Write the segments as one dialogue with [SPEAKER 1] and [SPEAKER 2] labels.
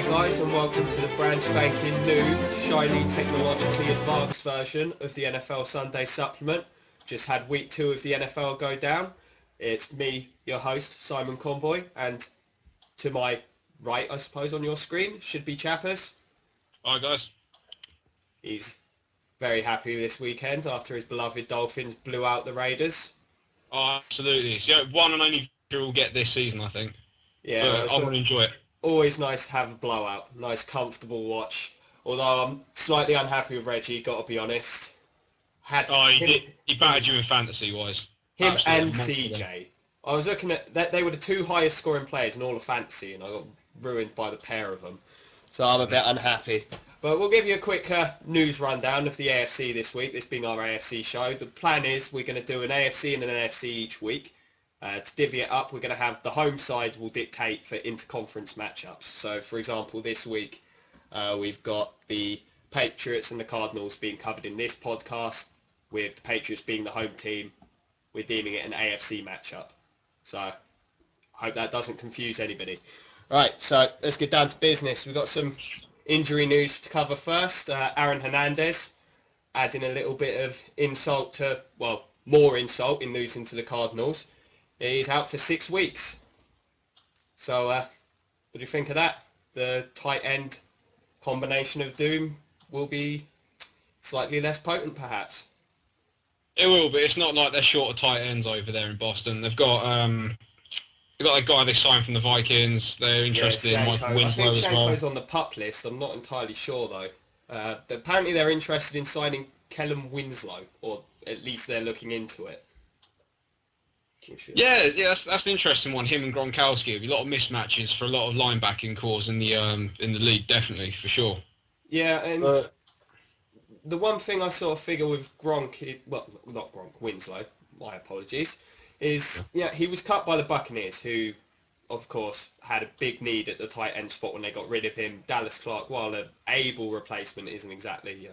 [SPEAKER 1] guys, and welcome to the brand spanking new, shiny, technologically advanced version of the NFL Sunday Supplement. Just had week 2 of the NFL go down. It's me, your host, Simon Conboy, and to my right, I suppose, on your screen, should be Chappers.
[SPEAKER 2] Hi guys.
[SPEAKER 1] He's very happy this weekend after his beloved Dolphins blew out the Raiders.
[SPEAKER 2] Oh, absolutely. It's the one and only we'll get this season, I think.
[SPEAKER 1] Yeah, well,
[SPEAKER 2] I want to enjoy it.
[SPEAKER 1] Always nice to have a blowout. Nice, comfortable watch. Although I'm slightly unhappy with Reggie, got to be honest.
[SPEAKER 2] He battered you in fantasy-wise.
[SPEAKER 1] Him
[SPEAKER 2] Absolutely
[SPEAKER 1] and CJ. I was looking at that; they were the 2 highest scoring players in all of fantasy, and I got ruined by the pair of them. So I'm a bit unhappy. But we'll give you a quick news rundown of the AFC this week, this being our AFC show. The plan is we're going to do an AFC and an NFC each week. To divvy it up, we're going to have the home side will dictate for interconference matchups. So, for example, this week we've got the Patriots and the Cardinals being covered in this podcast, with the Patriots being the home team. We're deeming it an AFC matchup. So, I hope that doesn't confuse anybody. Right, so let's get down to business. We've got some injury news to cover first. Aaron Hernandez adding a little bit of insult to, well, more insult in losing to the Cardinals. He's out for 6 weeks. So, what do you think of that? The tight end combination of doom will be slightly less potent, perhaps.
[SPEAKER 2] It will, but it's not like they're short of tight ends over there in Boston. They've got a guy they signed from the Vikings. They're interested in Michael Winslow as well.
[SPEAKER 1] I think Shanko's on the pup list. I'm not entirely sure, though. Apparently they're interested in signing Kellen Winslow, or at least they're looking into it.
[SPEAKER 2] Yeah, that's an interesting one. Him and Gronkowski. A lot of mismatches for a lot of linebacking cores in the league, definitely, for sure.
[SPEAKER 1] Yeah, and the one thing I sort of figure with Gronk, well, not Gronk, Winslow, my apologies, is he was cut by the Buccaneers, who, of course, had a big need at the tight end spot when they got rid of him. Dallas Clark, while an able replacement, isn't exactly,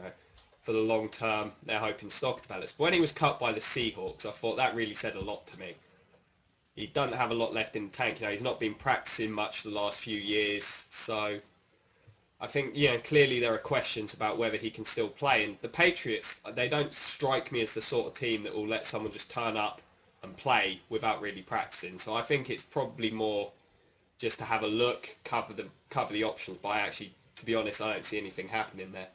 [SPEAKER 1] for the long term, they're hoping stock develops. But when he was cut by the Seahawks, I thought that really said a lot to me. He doesn't have a lot left in the tank. He's not been practicing much the last few years. So I think, clearly there are questions about whether he can still play. And the Patriots, they don't strike me as the sort of team that will let someone just turn up and play without really practicing. So I think it's probably more just to have a look, cover the options. But actually, to be honest, I don't see anything happening there.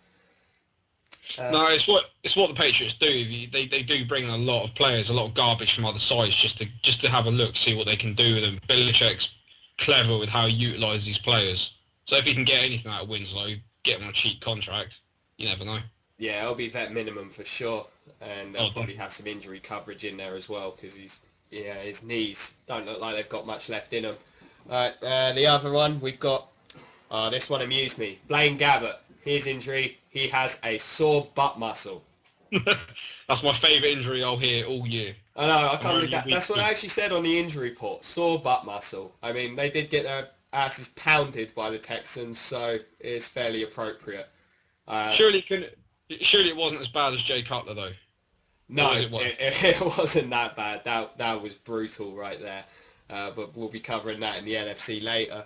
[SPEAKER 2] No, it's what the Patriots do. They do bring in a lot of players, a lot of garbage from other sides, just to have a look, see what they can do with them. Belichick's clever with how he utilises these players. So if he can get anything out of Winslow, get him on a cheap contract. You never know. Yeah,
[SPEAKER 1] it'll be vet minimum for sure, and they'll probably have some injury coverage in there as well, because his knees don't look like they've got much left in them. The other one we've got. This one amused me. Blaine Gabbert. His injury, he has a sore butt muscle.
[SPEAKER 2] That's my favourite injury I'll hear all year.
[SPEAKER 1] I know, I can't believe that. That's what I actually said on the injury report. Sore butt muscle. I mean, they did get their asses pounded by the Texans, so it's fairly appropriate.
[SPEAKER 2] Surely it wasn't as bad as Jay Cutler, though.
[SPEAKER 1] No, it wasn't that bad. That was brutal right there. But we'll be covering that in the NFC later.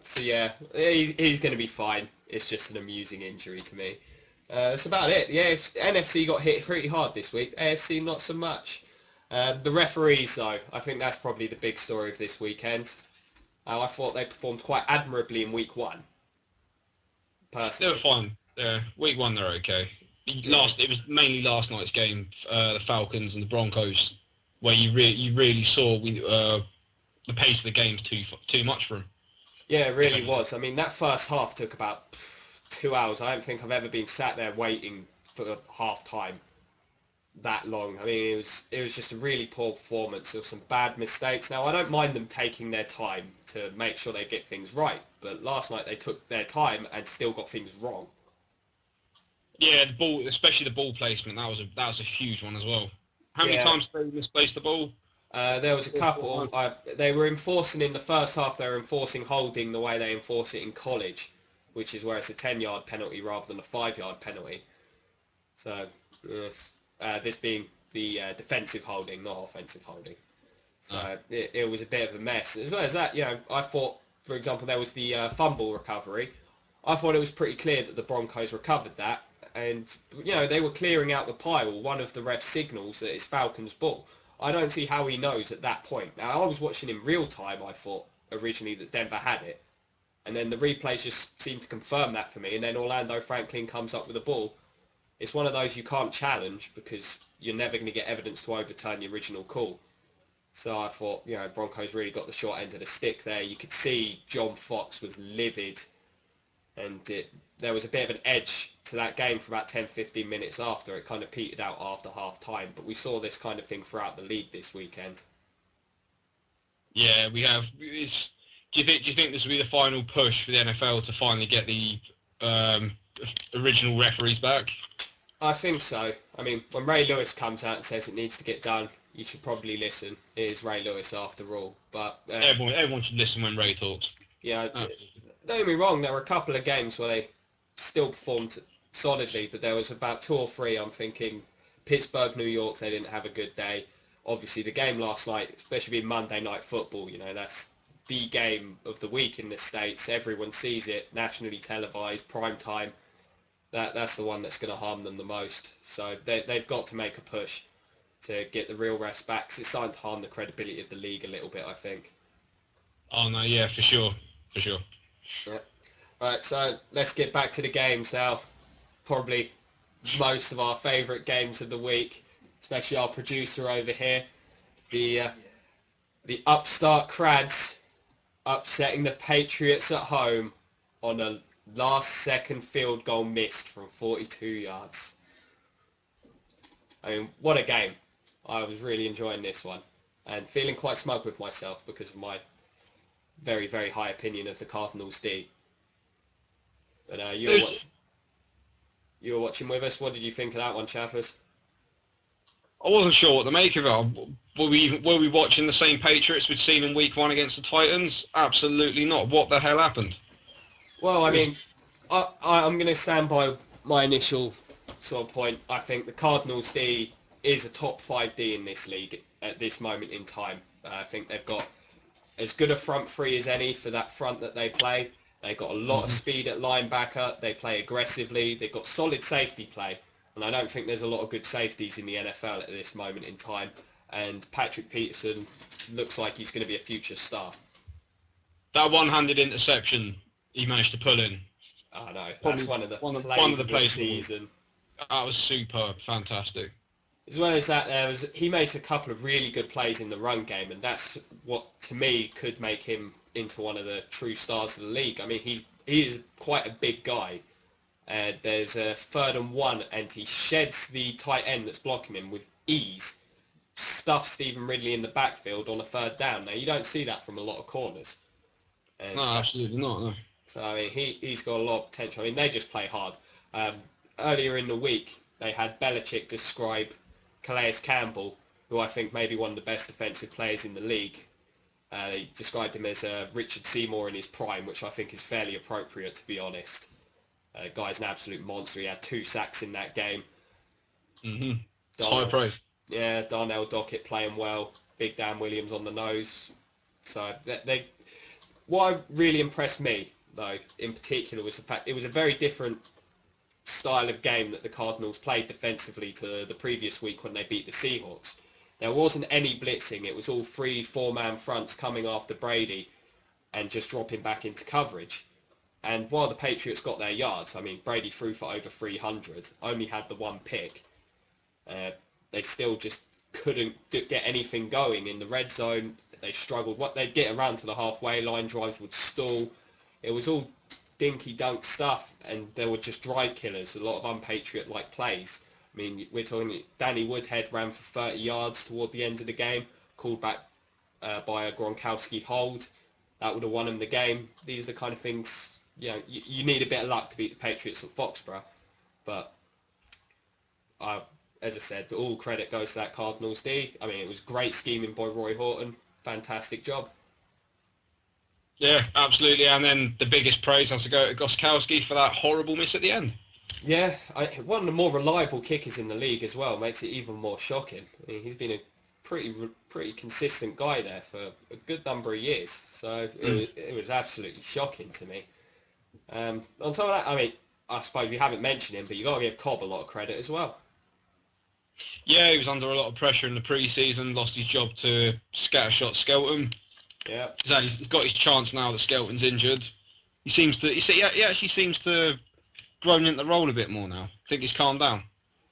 [SPEAKER 1] So yeah, he's going to be fine. It's just an amusing injury to me. That's about it. The NFC got hit pretty hard this week. AFC not so much. The referees, though, I think that's probably the big story of this weekend. I thought they performed quite admirably in week 1. Personally.
[SPEAKER 2] They were fine. Yeah, week 1 they're okay. It was mainly last night's game, the Falcons and the Broncos, where you really saw the pace of the game's too much for them.
[SPEAKER 1] Yeah, it really was. I mean, that first half took about 2 hours. I don't think I've ever been sat there waiting for half time that long. I mean, it was just a really poor performance. There were some bad mistakes. Now, I don't mind them taking their time to make sure they get things right, but last night they took their time and still got things wrong.
[SPEAKER 2] Yeah, the ball, especially the ball placement, that was a huge one as well. How many times did they misplace the ball?
[SPEAKER 1] There was a couple. They were enforcing in the first half. They were enforcing holding the way they enforce it in college, which is where it's a 10-yard penalty rather than a 5-yard penalty. So this being the defensive holding, not offensive holding. So it was a bit of a mess. As well as that, I thought for example, there was the fumble recovery. I thought it was pretty clear that the Broncos recovered that, and they were clearing out the pile. One of the refs signals that it's Falcons' ball. I don't see how he knows at that point. Now, I was watching in real time. I thought originally that Denver had it, and then the replays just seemed to confirm that for me. And then Orlando Franklin comes up with the ball. It's one of those you can't challenge because you're never going to get evidence to overturn the original call. So I thought, Broncos really got the short end of the stick there. You could see John Fox was livid, and there was a bit of an edge to that game for about 10-15 minutes after. It kind of petered out after half time, but we saw this kind of thing throughout the league this weekend.
[SPEAKER 2] Yeah, we have. Do you think this will be the final push for the NFL to finally get the original referees back?
[SPEAKER 1] I think so. I mean, when Ray Lewis comes out and says it needs to get done, you should probably listen. It is Ray Lewis after all. But
[SPEAKER 2] everyone should listen when Ray talks.
[SPEAKER 1] Yeah, don't get me wrong. There were a couple of games where they still performed solidly, but there was about 2 or 3. I'm thinking Pittsburgh, New York. They didn't have a good day. Obviously, the game last night, especially being Monday Night Football, that's the game of the week in the States. Everyone sees it, nationally televised, prime time. That's the one that's going to harm them the most. So they've got to make a push to get the real refs back, 'cause it's starting to harm the credibility of the league a little bit, I think.
[SPEAKER 2] Oh, no, yeah, for sure.
[SPEAKER 1] Yeah. Right, so let's get back to the games now. Probably most of our favourite games of the week, especially our producer over here. The upstart Crads upsetting the Patriots at home on a last-second field goal missed from 42 yards. I mean, what a game. I was really enjoying this one and feeling quite smug with myself because of my very, very high opinion of the Cardinals D. But you were watching with us. What did you think of that one, Chappers?
[SPEAKER 2] I wasn't sure what to make of it. Were we watching the same Patriots we'd seen in Week 1 against the Titans? Absolutely not. What the hell happened?
[SPEAKER 1] Well, I mean, I'm going to stand by my initial sort of point. I think the Cardinals D is a top 5 D in this league at this moment in time. I think they've got as good a front three as any for that front that they play. They've got a lot of speed at linebacker. They play aggressively. They've got solid safety play. And I don't think there's a lot of good safeties in the NFL at this moment in time. And Patrick Peterson looks like he's going to be a future star.
[SPEAKER 2] That one-handed interception he managed to pull in.
[SPEAKER 1] I know. That's one of the plays of the season.
[SPEAKER 2] That was superb. Fantastic.
[SPEAKER 1] As well as that, he made a couple of really good plays in the run game, and that's what, to me, could make him into one of the true stars of the league. I mean, he is quite a big guy. There's a 3rd and 1, and he sheds the tight end that's blocking him with ease, stuffs Stephen Ridley in the backfield on a 3rd down. Now, you don't see that from a lot of corners.
[SPEAKER 2] No, absolutely not, no.
[SPEAKER 1] So, I mean, he's got a lot of potential. I mean, they just play hard. Earlier in the week, they had Belichick describe Calais Campbell, who I think may be one of the best defensive players in the league. They described him as Richard Seymour in his prime, which I think is fairly appropriate, to be honest. Guy's an absolute monster. He had 2 sacks in that game.
[SPEAKER 2] High praise.
[SPEAKER 1] Yeah, Darnell Dockett playing well. Big Dan Williams on the nose. So what really impressed me, though, in particular, was the fact it was a very different style of game that the Cardinals played defensively to the previous week when they beat the Seahawks. There wasn't any blitzing. It was all 3-4-man fronts coming after Brady and just dropping back into coverage. And while the Patriots got their yards, I mean, Brady threw for over 300, only had the 1 pick. They still just couldn't get anything going in the red zone. They struggled. They'd get around to the halfway line, drives would stall. It was all dinky-dunk stuff, and there were just drive killers, a lot of unpatriot-like plays. I mean, we're talking Danny Woodhead ran for 30 yards toward the end of the game, called back by a Gronkowski hold. That would have won him the game. These are the kind of things, you need a bit of luck to beat the Patriots at Foxborough. But, as I said, all credit goes to that Cardinals D. I mean, it was great scheming by Roy Horton. Fantastic job.
[SPEAKER 2] Yeah, absolutely. And then the biggest praise has to go to Gostkowski for that horrible miss at the end.
[SPEAKER 1] Yeah, one of the more reliable kickers in the league as well. Makes it even more shocking. I mean, he's been a pretty consistent guy there for a good number of years. So it was absolutely shocking to me. On top of that, I mean, I suppose we haven't mentioned him, but you got to give Cobb a lot of credit as well.
[SPEAKER 2] Yeah, he was under a lot of pressure in the pre-season, lost his job to scattershot Skelton.
[SPEAKER 1] Yeah.
[SPEAKER 2] He's got his chance now that Skelton's injured. He actually seems to have grown into the role a bit more now. I think he's calmed down.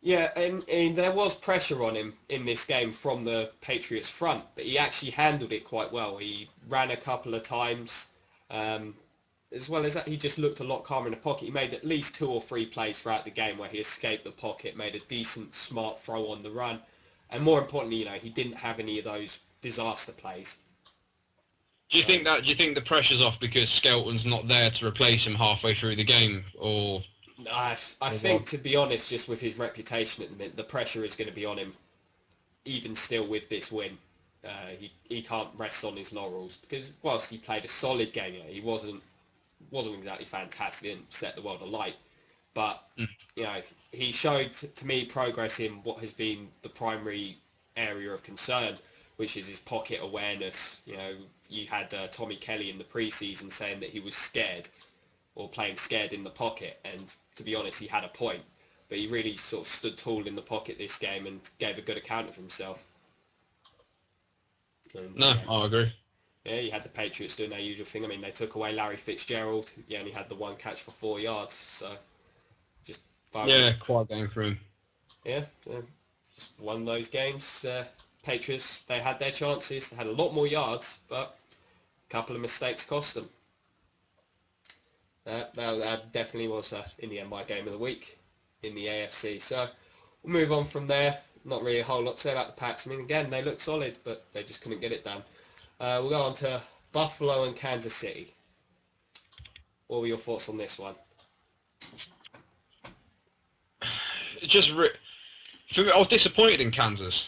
[SPEAKER 1] Yeah, and there was pressure on him in this game from the Patriots front, but he actually handled it quite well. He ran a couple of times. As well as that, he just looked a lot calmer in the pocket. He made at least 2 or 3 plays throughout the game where he escaped the pocket, made a decent, smart throw on the run. And more importantly, he didn't have any of those disaster plays.
[SPEAKER 2] Do you think the pressure's off because Skelton's not there to replace him halfway through the game, or?
[SPEAKER 1] I think, to be honest, just with his reputation at the minute, the pressure is going to be on him, even still with this win. He can't rest on his laurels because whilst he played a solid game, he wasn't exactly fantastic, didn't set the world alight, but he showed to me progress in what has been the primary area of concern, which is his pocket awareness. You had Tommy Kelly in the preseason saying that he was scared or playing scared in the pocket, and to be honest, he had a point, but he really sort of stood tall in the pocket this game and gave a good account of himself. And,
[SPEAKER 2] I agree.
[SPEAKER 1] Yeah, you had the Patriots doing their usual thing. I mean, they took away Larry Fitzgerald. He only had the 1 catch for 4 yards, so just
[SPEAKER 2] quiet game for him.
[SPEAKER 1] Yeah, just one of those games. Patriots, they had their chances. They had a lot more yards, but a couple of mistakes cost them. That definitely was, in the end, my game of the week in the AFC. So we'll move on from there. Not really a whole lot to say about the Pats. I mean, again, they looked solid, but they just couldn't get it done. We'll go on to Buffalo and Kansas City. What were your thoughts on this one?
[SPEAKER 2] For me, I was disappointed in Kansas.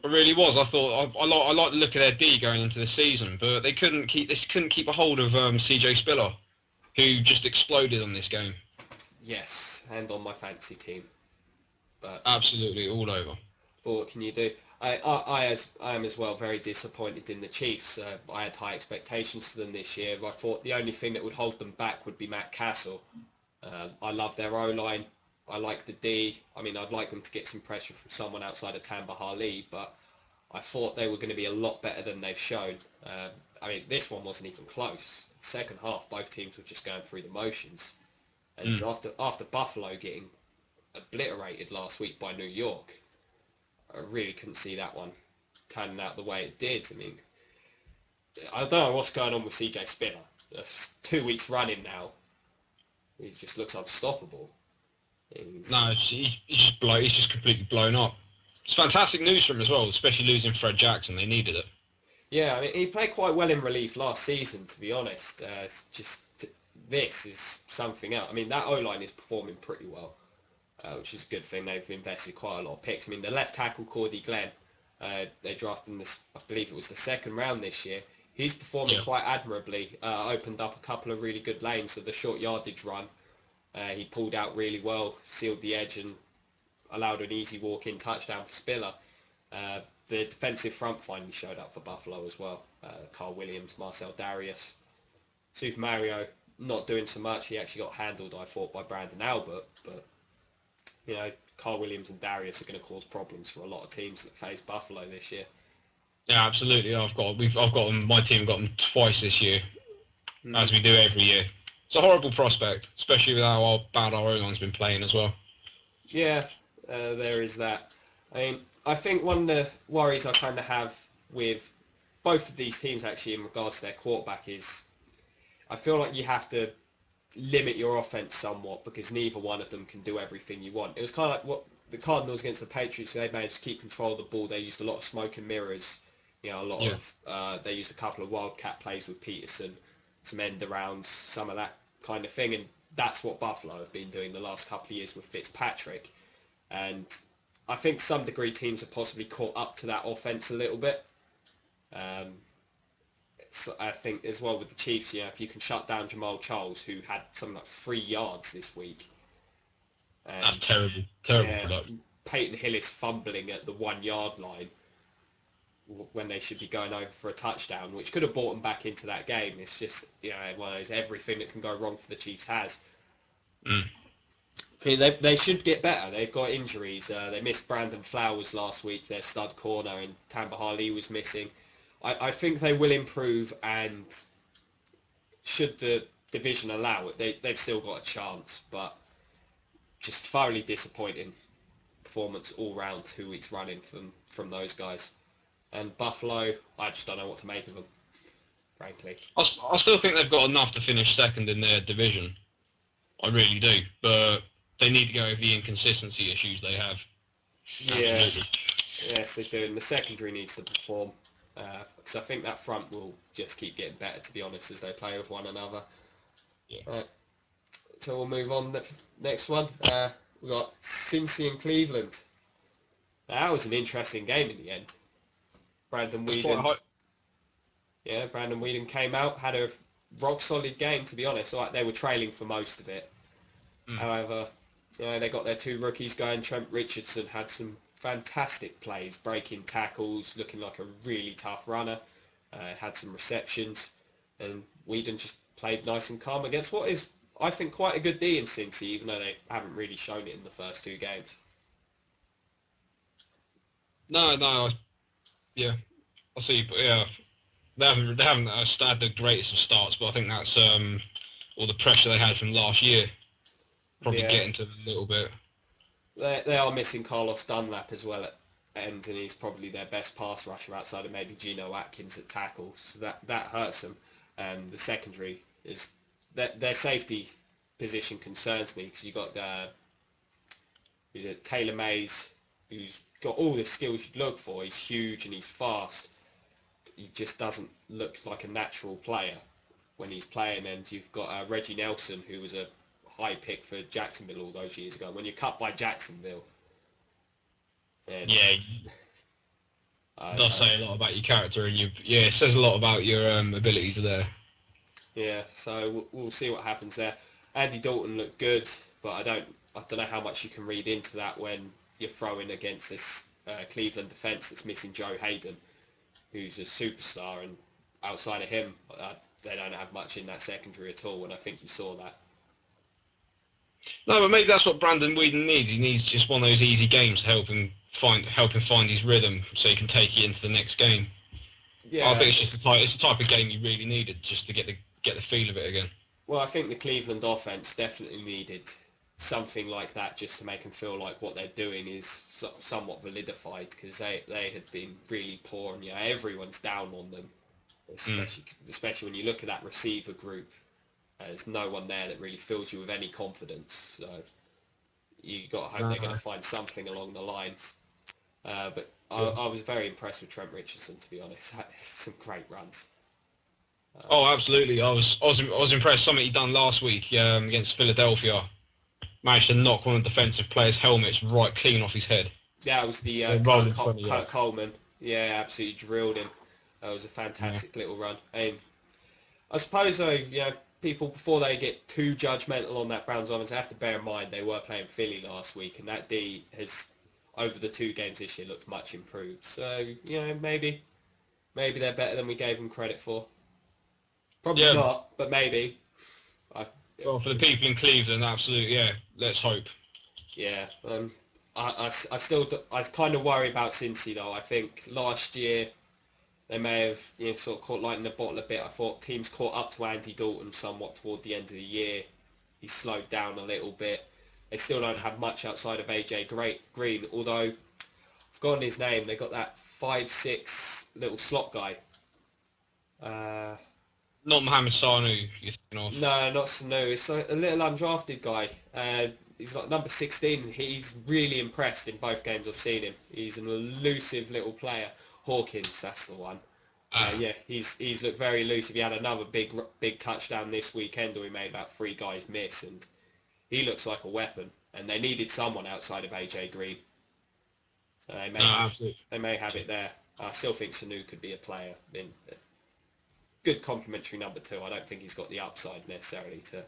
[SPEAKER 2] I really was. I thought I liked the look of their D going into the season, but they couldn't keep a hold of CJ Spiller, who just exploded on this game.
[SPEAKER 1] Yes, and on my fantasy team. But
[SPEAKER 2] absolutely all over.
[SPEAKER 1] But what can you do? I am as well very disappointed in the Chiefs. I had high expectations for them this year. I thought the only thing that would hold them back would be Matt Castle. I love their O-line. I like the D. I mean, I'd like them to get some pressure from someone outside of Tamba Hali, but I thought they were going to be a lot better than they've shown. I mean, this one wasn't even close. Second half, both teams were just going through the motions. And after Buffalo getting obliterated last week by New York, I really couldn't see that one turning out the way it did. I mean, I don't know what's going on with CJ Spiller. 2 weeks running now. He just looks unstoppable.
[SPEAKER 2] He's just completely blown up. It's fantastic news for him as well, especially losing Fred Jackson. They needed it.
[SPEAKER 1] Yeah, I mean, he played quite well in relief last season, to be honest. This is something else. I mean, that O-line is performing pretty well, which is a good thing. They've invested quite a lot of picks. I mean, the left tackle, Cordy Glenn, they drafted in this, I believe it was the 2nd round this year. He's performing quite admirably. Opened up a couple of really good lanes of the short yardage run. He pulled out really well, sealed the edge, and allowed an easy walk-in touchdown for Spiller. The defensive front finally showed up for Buffalo as well. Carl Williams, Marcel Darius. Super Mario not doing so much. He actually got handled, I thought, by Brandon Albert. But, Carl Williams and Darius are going to cause problems for a lot of teams that face Buffalo this year.
[SPEAKER 2] Yeah, absolutely. I've got them. My team got them twice this year, as we do every year. It's a horrible prospect, especially with how bad our O-line's been playing as well.
[SPEAKER 1] Yeah, there is that. I mean, I think one of the worries I kind of have with both of these teams actually in regards to their quarterback is I feel like you have to limit your offense somewhat because neither one of them can do everything you want. It was kind of like what the Cardinals against the Patriots, they managed to keep control of the ball. They used a lot of smoke and mirrors. They used a couple of wildcat plays with Peterson, some end arounds, some of that kind of thing, and that's what Buffalo have been doing the last couple of years with Fitzpatrick. And I think some degree teams have possibly caught up to that offense a little bit. So I think as well with the Chiefs, if you can shut down Jamal Charles, who had something like 3 yards this week.
[SPEAKER 2] That's terrible production.
[SPEAKER 1] Peyton Hillis fumbling at the 1 yard line. when they should be going over for a touchdown, which could have brought them back into that game. It's just, one of those, everything that can go wrong for the Chiefs has.
[SPEAKER 2] Mm.
[SPEAKER 1] They should get better. They've got injuries. They missed Brandon Flowers last week, their stud corner, and Tamba Hali was missing. I think they will improve, and should the division allow it, they've still got a chance, but just thoroughly disappointing performance all round 2 weeks running from those guys. And Buffalo, I just don't know what to make of them, frankly.
[SPEAKER 2] I still think they've got enough to finish second in their division. I really do, but they need to go over the inconsistency issues they have.
[SPEAKER 1] Yeah,
[SPEAKER 2] Absolutely.
[SPEAKER 1] yes they do, and the secondary needs to perform, because I think that front will just keep getting better, to be honest, as they play with one another.
[SPEAKER 2] Yeah.
[SPEAKER 1] So we'll move on. Next one, we've got Cincy and Cleveland. That was an interesting game in the end. Brandon Weeden, Brandon Weeden came out, had a rock solid game, to be honest. Like, they were trailing for most of it. However, they got their 2 rookies going. Trent Richardson had some fantastic plays, breaking tackles, looking like a really tough runner. Had some receptions, and Weeden just played nice and calm against what is, I think, quite a good D in Cincy, even though they haven't really shown it in the first 2 games.
[SPEAKER 2] No, yeah, I see, but yeah, they haven't had the greatest of starts, but I think that's all the pressure they had from last year probably
[SPEAKER 1] Yeah,
[SPEAKER 2] getting to them a little bit.
[SPEAKER 1] they are missing Carlos Dunlap as well at end, and he's probably their best pass rusher outside of maybe Geno Atkins at tackle, so that hurts them. And the secondary is their safety position concerns me, because you got who's it, Taylor Mays, who's got all the skills you'd look for. He's huge and he's fast. He just doesn't look like a natural player when he's playing. And you've got Reggie Nelson, who was a high pick for Jacksonville all those years ago. When you're cut by Jacksonville, then
[SPEAKER 2] Yeah, it does say a lot about your character, and it says a lot about your abilities there.
[SPEAKER 1] yeah. So we'll see what happens there. Andy Dalton looked good, but I don't know how much you can read into that when you're throwing against this Cleveland defense that's missing Joe Hayden, who's a superstar, and outside of him, they don't have much in that secondary at all, and I think you saw that.
[SPEAKER 2] No, but maybe that's what Brandon Weeden needs. He needs just one of those easy games to help him find his rhythm, so he can take it into the next game.
[SPEAKER 1] Yeah,
[SPEAKER 2] I think it's the type of game he really needed just to get the feel of it again.
[SPEAKER 1] well, I think the Cleveland offense definitely needed something like that just to make them feel like what they're doing is somewhat validified, because they had been really poor, and everyone's down on them, especially when you look at that receiver group. There's no one there that really fills you with any confidence. So you got to hope they're going to find something along the lines. But I was very impressed with Trent Richardson, to be honest. Some great runs.
[SPEAKER 2] Oh, absolutely. I was impressed. Something he done last week against Philadelphia. Managed to knock one of the defensive players' helmets right clean off his head.
[SPEAKER 1] That was the Kurt Coleman. Yeah, absolutely drilled him. That was a fantastic little run. And I suppose, though, people, before they get too judgmental on that Browns offense, they have to bear in mind they were playing Philly last week, and that D has, over the 2 games this year, looked much improved. So, maybe they're better than we gave them credit for. Probably not, but maybe.
[SPEAKER 2] Well, for the people in Cleveland, absolutely, yeah. Let's hope.
[SPEAKER 1] Yeah. I kind of worry about Cincy, though. I think last year they may have sort of caught lightning in the bottle a bit. I thought teams caught up to Andy Dalton somewhat toward the end of the year. He slowed down a little bit. They still don't have much outside of AJ Green, although I've forgotten his name. They got that 5'6" little slot guy.
[SPEAKER 2] Not Mohamed Sanu, you're thinking of.
[SPEAKER 1] No, not Sanu. It's a little undrafted guy. He's like number 16. He's really impressed in both games I've seen him. He's an elusive little player. Hawkins, that's the one. He's looked very elusive. He had another big touchdown this weekend where he made about 3 guys miss, and he looks like a weapon. And they needed someone outside of AJ Green, so they may have it there. I still think Sanu could be a player. Good complimentary number 2. I don't think he's got the upside necessarily to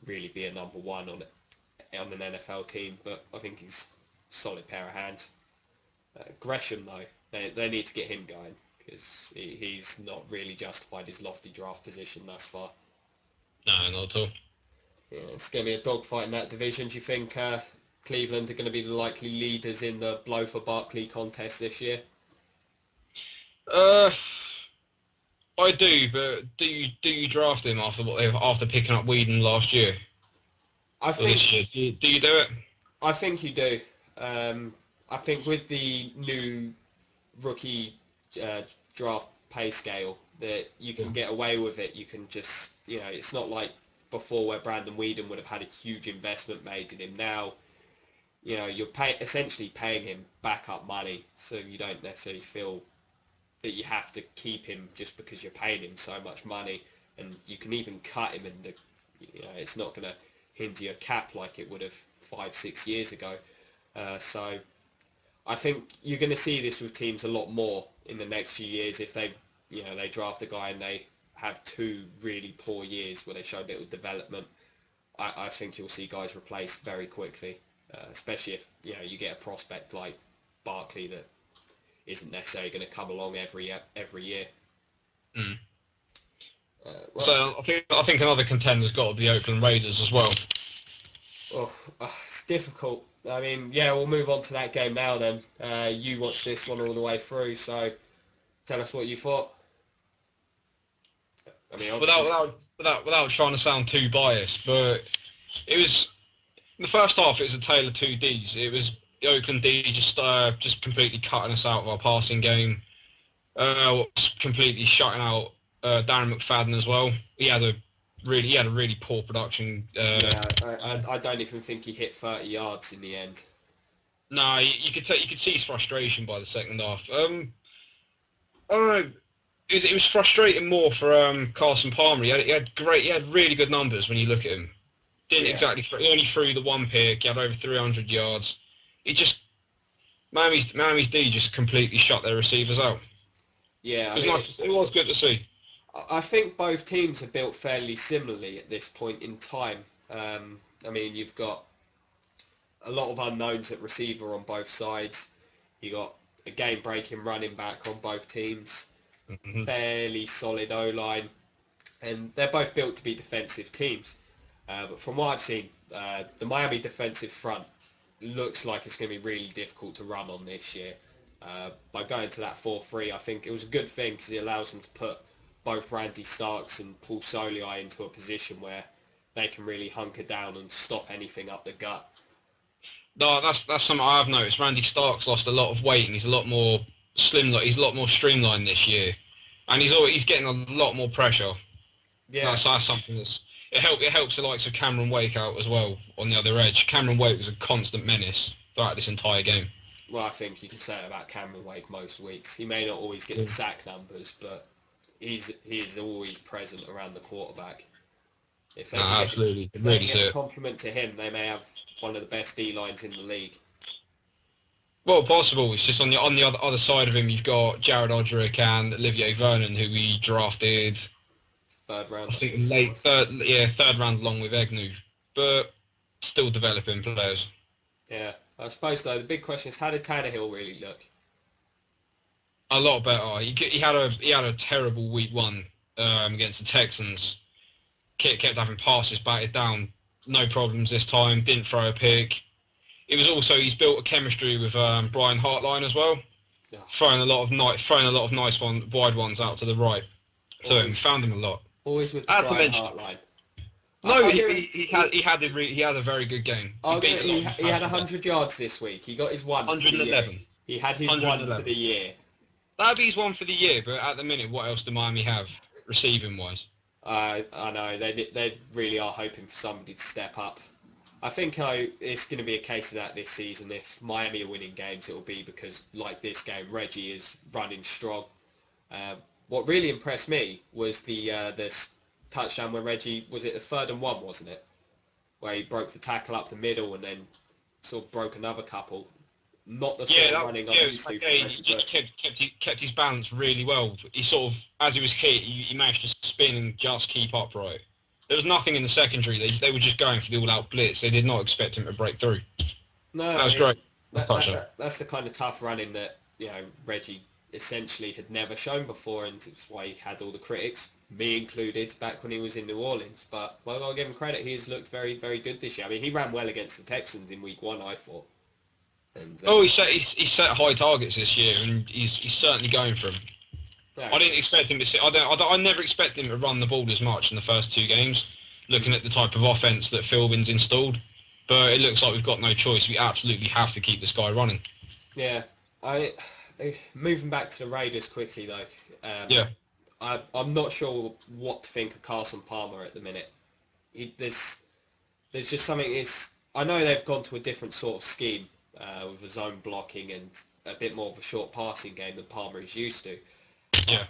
[SPEAKER 1] really be a number 1 on an NFL team, but I think he's a solid pair of hands. Gresham, though, They need to get him going because he's not really justified his lofty draft position thus far.
[SPEAKER 2] No, not at all.
[SPEAKER 1] Yeah, it's going to be a dogfight in that division. Do you think Cleveland are going to be the likely leaders in the blow for Barkley contest this year?
[SPEAKER 2] I do, but do you draft him after picking up Whedon last year?
[SPEAKER 1] I think.
[SPEAKER 2] Do you do it?
[SPEAKER 1] I think you do. I think with the new rookie draft pay scale that you can get away with it. You can just, it's not like before where Brandon Whedon would have had a huge investment made in him. Now, you're essentially paying him backup money, so you don't necessarily feel that you have to keep him just because you're paying him so much money, and you can even cut him, and it's not going to hinder your cap like it would have 5-6 years ago. So I think you're going to see this with teams a lot more in the next few years if they draft a guy and they have 2 really poor years where they show little development. I think you'll see guys replaced very quickly, especially if you get a prospect like Barkley that isn't necessarily going to come along every year.
[SPEAKER 2] Mm. So I think another contender's got to be the Oakland Raiders as well.
[SPEAKER 1] Oh, it's difficult. I mean, yeah, we'll move on to that game now then. You watched this one all the way through, so tell us what you thought. I mean,
[SPEAKER 2] without trying to sound too biased, but it was in the first half. It was a tale of two Ds. It was the Oakland D just completely cutting us out of our passing game, completely shutting out Darren McFadden as well. He had a really poor production.
[SPEAKER 1] I don't even think he hit 30 yards in the end.
[SPEAKER 2] No, you could see his frustration by the second half. It was frustrating more for Carson Palmer. He had really good numbers when you look at him. He only threw the one pick. He had over 300 yards. Miami's D just completely shut their receivers out.
[SPEAKER 1] Yeah,
[SPEAKER 2] it was good to see.
[SPEAKER 1] I think both teams are built fairly similarly at this point in time. You've got a lot of unknowns at receiver on both sides. You got a game-breaking running back on both teams. Mm-hmm. Fairly solid O-line, and they're both built to be defensive teams. But from what I've seen, the Miami defensive front looks like it's going to be really difficult to run on this year. By going to that 4-3, I think it was a good thing because it allows them to put both Randy Starks and Paul Soliai into a position where they can really hunker down and stop anything up the gut.
[SPEAKER 2] No, that's something I've noticed. Randy Starks lost a lot of weight and he's a lot more slim. He's a lot more streamlined this year, and he's getting a lot more pressure.
[SPEAKER 1] Yeah,
[SPEAKER 2] that's something it helps the likes of Cameron Wake out as well on the other edge. Cameron Wake was a constant menace throughout this entire game.
[SPEAKER 1] Well, I think you can say that about Cameron Wake most weeks. He may not always get the sack numbers, but he's always present around the quarterback. If they get a compliment to him, they may have one of the best D-lines in the league.
[SPEAKER 2] Well, possible. It's just on the other side of him, you've got Jared Odrick and Olivier Vernon, who we drafted
[SPEAKER 1] third round.
[SPEAKER 2] I think third round along with Egnew, but still developing players.
[SPEAKER 1] Yeah, I suppose though the big question is how did Tannehill really look?
[SPEAKER 2] A lot better. He had a terrible week 1 against the Texans. Kept having passes batted down. No problems this time. Didn't throw a pick. It was also he's built a chemistry with Brian Hartline as well. Yeah. Throwing a lot of nice wide ones out to the right. So he found him a lot.
[SPEAKER 1] Always with the Brian Hartline.
[SPEAKER 2] No, he had a very good game.
[SPEAKER 1] He had 100 yards this week. He got his
[SPEAKER 2] 111.
[SPEAKER 1] He had his 1 for the year.
[SPEAKER 2] That'd be his 1 for the year, but at the minute, what else do Miami have receiving wise?
[SPEAKER 1] I know they really are hoping for somebody to step up. I think it's going to be a case of that this season. If Miami are winning games, it will be because, like this game, Reggie is running strong. What really impressed me was the touchdown where Reggie, was it a 3rd and 1, wasn't it? Where he broke the tackle up the middle and then sort of broke another couple. Not the sort of running I'm used to from Reggie Bush.
[SPEAKER 2] He kept his balance really well. He sort of, as he was hit, he managed to spin and just keep upright. There was nothing in the secondary. They were just going for the all-out blitz. They did not expect him to break through.
[SPEAKER 1] No,
[SPEAKER 2] that was great.
[SPEAKER 1] That's the kind of tough running that Reggie essentially had never shown before, and it's why he had all the critics, me included, back when he was in New Orleans. But well, I'll give him credit. He's looked very, very good this year. I mean, he ran well against the Texans in Week 1, I thought. And
[SPEAKER 2] he set high targets this year, and he's certainly going for them. I didn't expect him to. I never expected him to run the ball as much in the first 2 games, looking at the type of offense that Philbin's installed. But it looks like we've got no choice. We absolutely have to keep this guy running.
[SPEAKER 1] Yeah, moving back to the Raiders quickly though.
[SPEAKER 2] Yeah.
[SPEAKER 1] I'm not sure what to think of Carson Palmer at the minute. There's just something. I know they've gone to a different sort of scheme with a zone blocking and a bit more of a short passing game than Palmer is used to.
[SPEAKER 2] Yeah.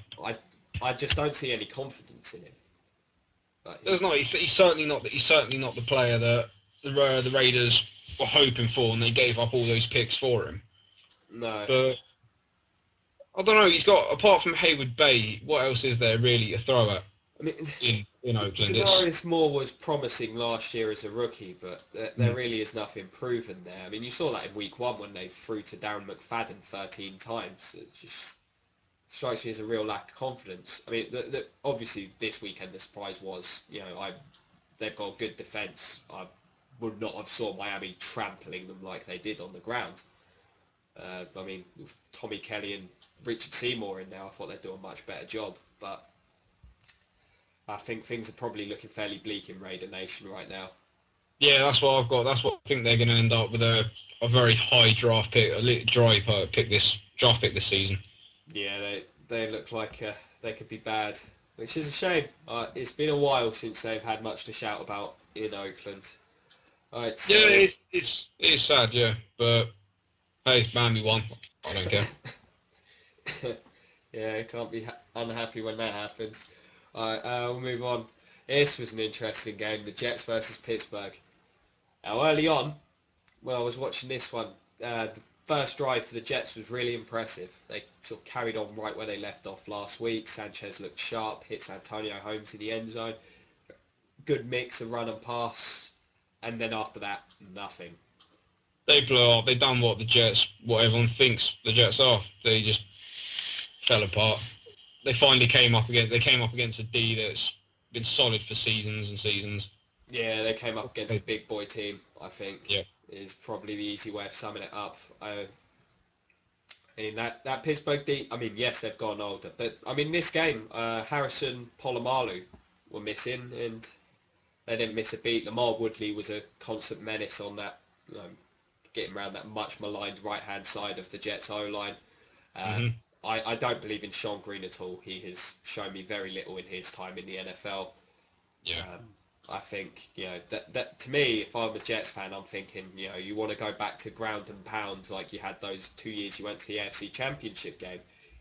[SPEAKER 1] I just don't see any confidence in him.
[SPEAKER 2] There's not. He's certainly not. He's certainly not the player that the Raiders were hoping for, and they gave up all those picks for him.
[SPEAKER 1] No.
[SPEAKER 2] But I don't know. He's got, apart from Hayward Bay, what else is there really to throw at?
[SPEAKER 1] I mean,
[SPEAKER 2] in Oakland,
[SPEAKER 1] Denarius Moore was promising last year as a rookie, but there really is nothing proven there. I mean, you saw that in Week 1 when they threw to Darren McFadden 13 times. It just strikes me as a real lack of confidence. I mean, obviously this weekend the surprise was, they've got a good defence. I would not have saw Miami trampling them like they did on the ground. I mean, with Tommy Kelly and Richard Seymour in now, I thought they'd do a much better job, but I think things are probably looking fairly bleak in Raider Nation right now.
[SPEAKER 2] Yeah, that's what I've got. That's what I think they're going to end up with, a very high draft pick, draft pick this season.
[SPEAKER 1] Yeah, they look like they could be bad, which is a shame. It's been a while since they've had much to shout about in Oakland. Right, so...
[SPEAKER 2] Yeah, it is sad, yeah, but hey, Miami won. I don't care.
[SPEAKER 1] Yeah, can't be unhappy when that happens. Alright, we'll move on. This was an interesting game, the Jets versus Pittsburgh. Now, early on, when I was watching this one, the first drive for the Jets was really impressive. They sort of carried on right where they left off last week. Sanchez looked sharp, hits Antonio Holmes in the end zone. Good mix of run and pass. And then after that, nothing.
[SPEAKER 2] They blew up. They done what everyone thinks the Jets are. They just fell apart. They finally came up against a D that's been solid for seasons and seasons.
[SPEAKER 1] Yeah, they came up against a big boy team, I think.
[SPEAKER 2] Yeah.
[SPEAKER 1] Is probably the easy way of summing it up. I mean, that Pittsburgh D, I mean, yes, they've gone older, but I mean, this game, Harrison Polamalu were missing, and they didn't miss a beat. Lamar Woodley was a constant menace on that, getting around that much maligned right-hand side of the Jets O-line. I don't believe in Sean Green at all. He has shown me very little in his time in the NFL.
[SPEAKER 2] Yeah.
[SPEAKER 1] I think, that to me, if I'm a Jets fan, I'm thinking, you want to go back to ground and pound like you had those 2 years you went to the AFC Championship game.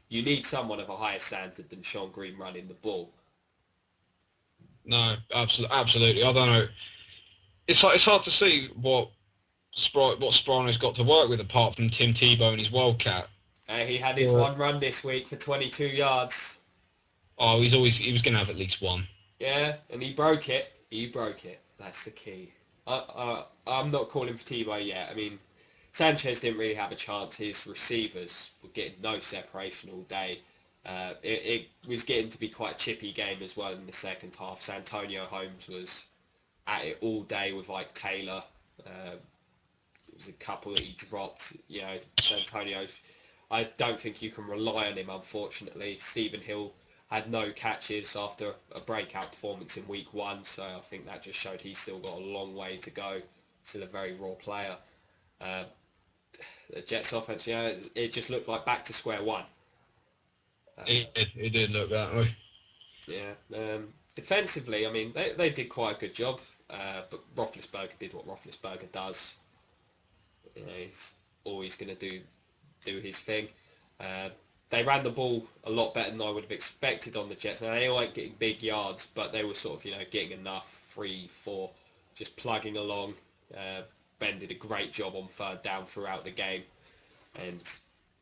[SPEAKER 1] You need someone of a higher standard than Sean Green running the ball.
[SPEAKER 2] No, absolutely. I don't know. It's hard to see what Sprono's got to work with apart from Tim Tebow and his Wildcat.
[SPEAKER 1] He had his one run this week for 22 yards.
[SPEAKER 2] Oh, he was going to have at least one.
[SPEAKER 1] Yeah, and he broke it. That's the key. I'm not calling for Tebow yet. I mean, Sanchez didn't really have a chance. His receivers were getting no separation all day. It was getting to be quite a chippy game as well in the second half. Santonio Holmes was at it all day with Ike Taylor. There was a couple that he dropped. Santonio, I don't think you can rely on him, unfortunately. Stephen Hill had no catches after a breakout performance in Week 1, so I think that just showed he's still got a long way to go. Still a very raw player. The Jets offense, it just looked like back to square one.
[SPEAKER 2] It did look that way.
[SPEAKER 1] Yeah. Defensively, I mean, they did quite a good job, but Roethlisberger did what Roethlisberger does. He's always going to do his thing. They ran the ball a lot better than I would have expected on the Jets. Now, they weren't getting big yards, but they were sort of, getting enough, 3, 4, just plugging along. Ben did a great job on third down throughout the game. And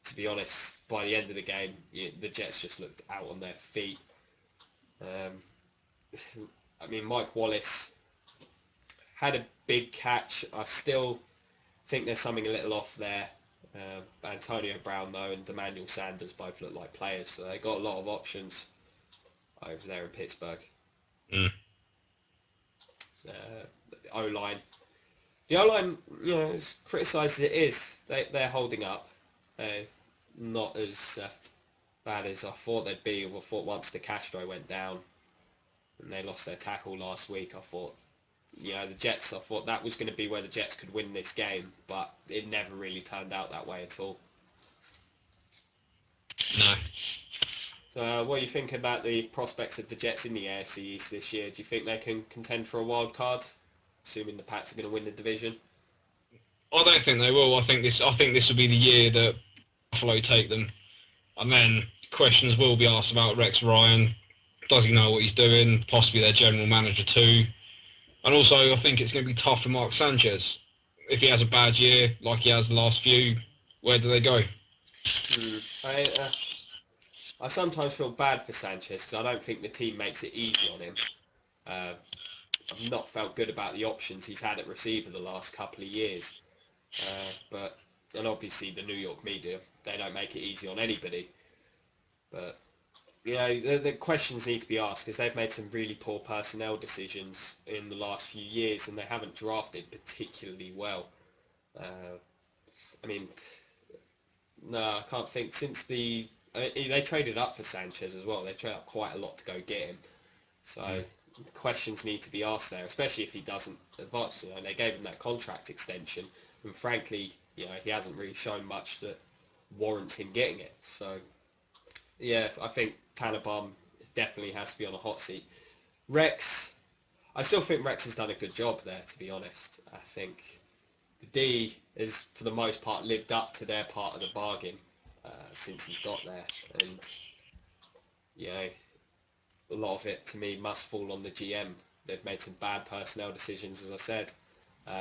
[SPEAKER 1] to be honest, by the end of the game, the Jets just looked out on their feet. I mean, Mike Wallace had a big catch. I still think there's something a little off there. Antonio Brown though and Emmanuel Sanders both look like players, so they got a lot of options over there in Pittsburgh.
[SPEAKER 2] Mm.
[SPEAKER 1] The O-line. The O-line, as criticised as it is, they're holding up. They're not as bad as I thought they'd be. I thought once De Castro went down and they lost their tackle last week, I thought, the Jets, I thought that was going to be where the Jets could win this game, but it never really turned out that way at all.
[SPEAKER 2] No.
[SPEAKER 1] So what are you thinking about the prospects of the Jets in the AFC East this year? Do you think they can contend for a wild card, assuming the Pats are going to win the division?
[SPEAKER 2] I don't think they will. I think this will be the year that Buffalo take them, and then questions will be asked about Rex Ryan. Does he know what he's doing? Possibly their general manager too. And also, I think it's going to be tough for Mark Sanchez. If he has a bad year, like he has the last few, where do they go?
[SPEAKER 1] I sometimes feel bad for Sanchez because I don't think the team makes it easy on him. I've not felt good about the options he's had at receiver the last couple of years. And obviously the New York media, they don't make it easy on anybody. But, the questions need to be asked because they've made some really poor personnel decisions in the last few years and they haven't drafted particularly well. No, I can't think. Since they traded up for Sanchez as well. They traded up quite a lot to go get him. So questions need to be asked there, especially if he doesn't advance. They gave him that contract extension, and frankly, he hasn't really shown much that warrants him getting it. So, yeah, I think Tannenbaum definitely has to be on a hot seat. Rex, I still think Rex has done a good job there, to be honest. I think the D has, for the most part, lived up to their part of the bargain since he's got there. And, a lot of it, to me, must fall on the GM. They've made some bad personnel decisions, as I said.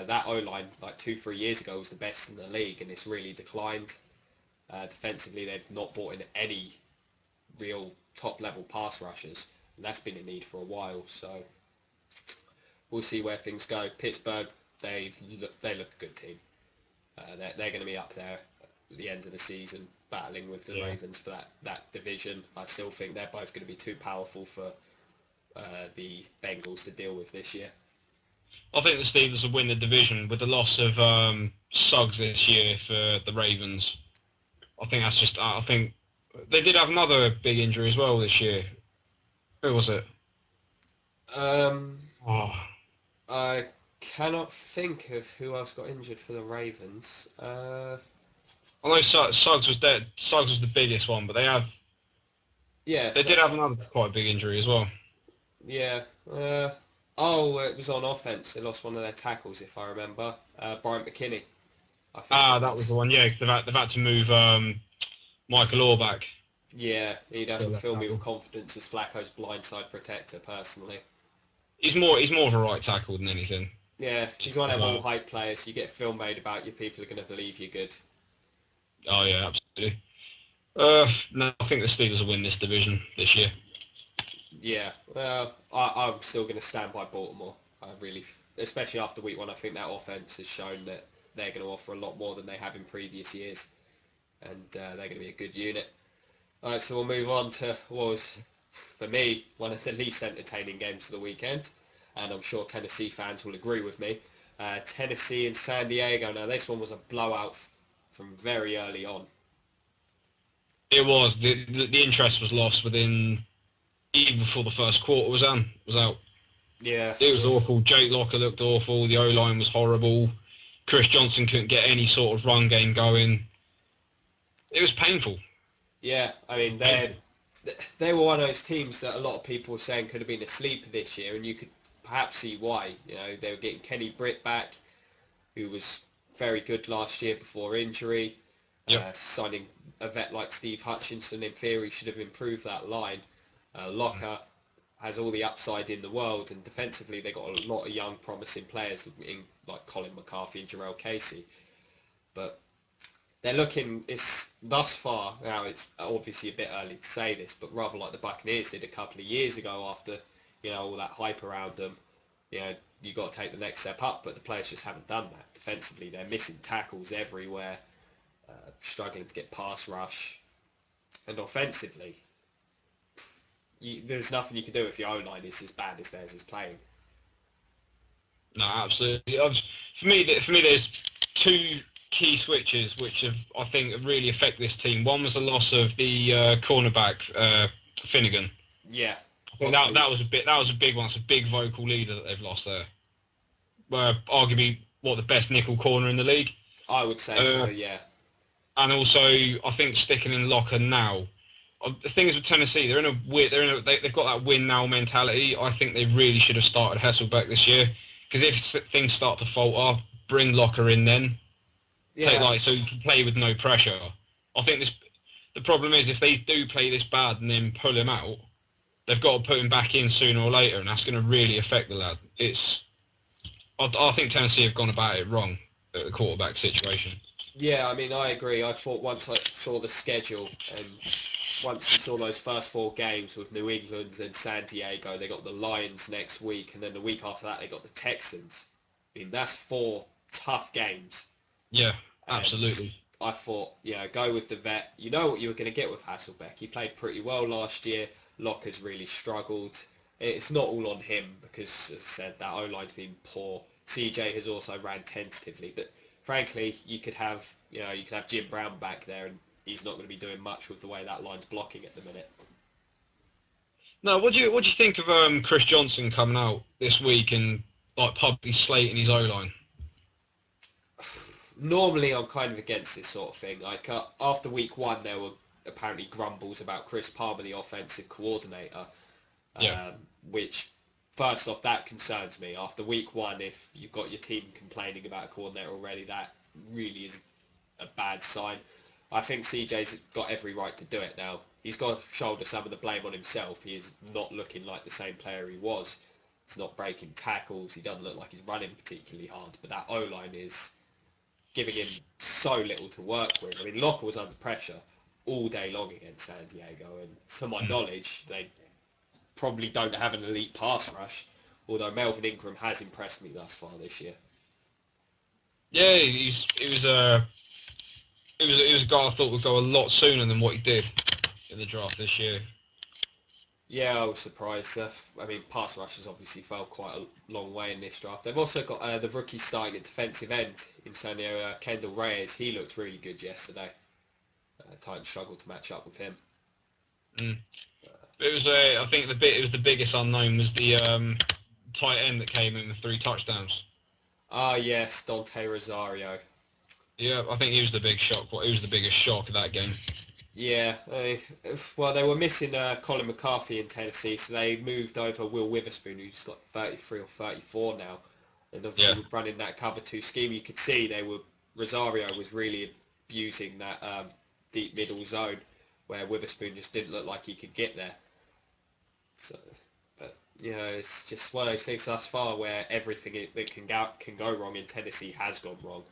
[SPEAKER 1] That O-line, like 2-3 years ago, was the best in the league, and it's really declined. Defensively, they've not brought in any real top-level pass rushers, and that's been a need for a while. So we'll see where things go. Pittsburgh, they look a good team. They're going to be up there at the end of the season, battling with the Ravens for that division. I still think they're both going to be too powerful for the Bengals to deal with this year.
[SPEAKER 2] I think the Steelers will win the division with the loss of Suggs this year for the Ravens. I think that's just. I think they did have another big injury as well this year. Who was it?
[SPEAKER 1] I cannot think of who else got injured for the Ravens.
[SPEAKER 2] I know Suggs was dead. Suggs was the biggest one, but they have.
[SPEAKER 1] Yeah,
[SPEAKER 2] they did have another quite big injury as well.
[SPEAKER 1] Yeah. It was on offense. They lost one of their tackles, if I remember. Bryant McKinney.
[SPEAKER 2] That was the one. Yeah, they've had to move Michael Orr back.
[SPEAKER 1] Yeah, he doesn't fill me with confidence as Flacco's blindside protector, personally.
[SPEAKER 2] He's more of a right tackle than anything.
[SPEAKER 1] Yeah, he's one of them all hype players. You get a film made about you, people are going to believe you're good.
[SPEAKER 2] Oh yeah, absolutely. No, I think the Steelers will win this division this year.
[SPEAKER 1] Yeah, I'm still going to stand by Baltimore. I really, especially after week 1, I think that offense has shown that they're going to offer a lot more than they have in previous years, and they're going to be a good unit. All right, so we'll move on to what was, for me, one of the least entertaining games of the weekend, and I'm sure Tennessee fans will agree with me. Tennessee and San Diego. Now, this one was a blowout from very early on.
[SPEAKER 2] It was. The interest was lost even before the first quarter was out.
[SPEAKER 1] Yeah.
[SPEAKER 2] It was awful. Jake Locker looked awful. The O-line was horrible. Chris Johnson couldn't get any sort of run game going. It was painful.
[SPEAKER 1] Yeah, I mean, they were one of those teams that a lot of people were saying could have been a sleeper this year, and you could perhaps see why. They were getting Kenny Britt back, who was very good last year before injury.
[SPEAKER 2] Yep.
[SPEAKER 1] Signing a vet like Steve Hutchinson, in theory, should have improved that line. Locker has all the upside in the world, and defensively they got a lot of young, promising players like Colin McCarthy and Jarrell Casey. But they're looking, it's thus far, now it's obviously a bit early to say this, but rather like the Buccaneers did a couple of years ago after, all that hype around them. You got to take the next step up, but the players just haven't done that. Defensively, they're missing tackles everywhere. struggling to get pass rush, and offensively, there's nothing you can do if your O-line is as bad as theirs is playing.
[SPEAKER 2] No, absolutely. For me, there's two key switches which have, I think, really affect this team. One was the loss of the cornerback Finnegan.
[SPEAKER 1] Yeah,
[SPEAKER 2] I think that was a big one. It's a big vocal leader that they've lost there. Arguably, the best nickel corner in the league.
[SPEAKER 1] I would say so. Yeah.
[SPEAKER 2] And also, I think sticking in locker now. The thing is with Tennessee, they've got that win now mentality. I think they really should have started Hasselbeck this year, because if things start to falter, bring Locker in then.
[SPEAKER 1] Yeah.
[SPEAKER 2] So you can play with no pressure. I think the problem is if they do play this bad and then pull him out, they've got to put him back in sooner or later, and that's going to really affect the lad. I think Tennessee have gone about it wrong at the quarterback situation.
[SPEAKER 1] Yeah, I mean, I agree. I thought once I saw the schedule and once you saw those first 4 games with New England and San Diego, they got the Lions next week, and then the week after that they got the Texans. I mean, that's 4 tough games.
[SPEAKER 2] Yeah, absolutely.
[SPEAKER 1] And I thought, go with the vet. You know what you were going to get with Hasselbeck. He played pretty well last year. Locker's really struggled. It's not all on him because, as I said, that O-line's been poor. CJ has also ran tentatively, but frankly, you could have Jim Brown back there, and he's not going to be doing much with the way that line's blocking at the minute.
[SPEAKER 2] No, what do you think of Chris Johnson coming out this week and publicly slating his O-line?
[SPEAKER 1] Normally, I'm kind of against this sort of thing. Like after week 1, there were apparently grumbles about Chris Palmer, the offensive coordinator, which. First off, that concerns me. After week 1, if you've got your team complaining about a coordinator already, that really is a bad sign. I think CJ's got every right to do it now. He's got to shoulder some of the blame on himself. He is not looking like the same player he was. He's not breaking tackles. He doesn't look like he's running particularly hard. But that O-line is giving him so little to work with. I mean, Locker was under pressure all day long against San Diego. And to my knowledge, they probably don't have an elite pass rush, although Melvin Ingram has impressed me thus far this year.
[SPEAKER 2] Yeah, it was a guy I thought would go a lot sooner than what he did in the draft this year.
[SPEAKER 1] Yeah, I was surprised. I mean, pass rush has obviously fell quite a long way in this draft. They've also got the rookie starting at defensive end in San Diego, Kendall Reyes. He looked really good yesterday. Titans struggled to match up with him.
[SPEAKER 2] It was I think it was the biggest unknown was the tight end that came in with 3 touchdowns.
[SPEAKER 1] Ah, yes, Dante Rosario.
[SPEAKER 2] Yeah, I think he was the big shock. He was the biggest shock of that game.
[SPEAKER 1] Yeah, well, they were missing Colin McCarthy in Tennessee, so they moved over Will Witherspoon, who's like 33 or 34 now. And obviously running that cover 2 scheme, you could see Rosario was really abusing that deep middle zone where Witherspoon just didn't look like he could get there. So, but it's just one of those things thus far where everything that can go wrong in Tennessee has gone wrong.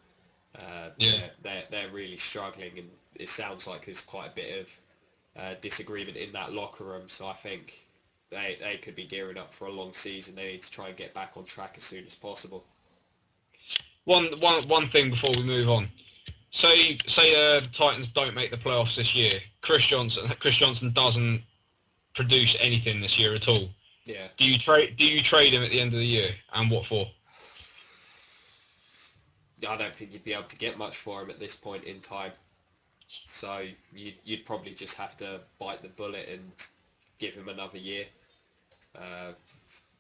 [SPEAKER 1] They're really struggling, and it sounds like there's quite a bit of disagreement in that locker room. So I think they could be gearing up for a long season. They need to try and get back on track as soon as possible.
[SPEAKER 2] One thing before we move on. Say the Titans don't make the playoffs this year. Chris Johnson doesn't produce anything this year at all.
[SPEAKER 1] Yeah.
[SPEAKER 2] Do you trade him at the end of the year, and what for?
[SPEAKER 1] I don't think you'd be able to get much for him at this point in time. So you'd probably just have to bite the bullet and give him another year.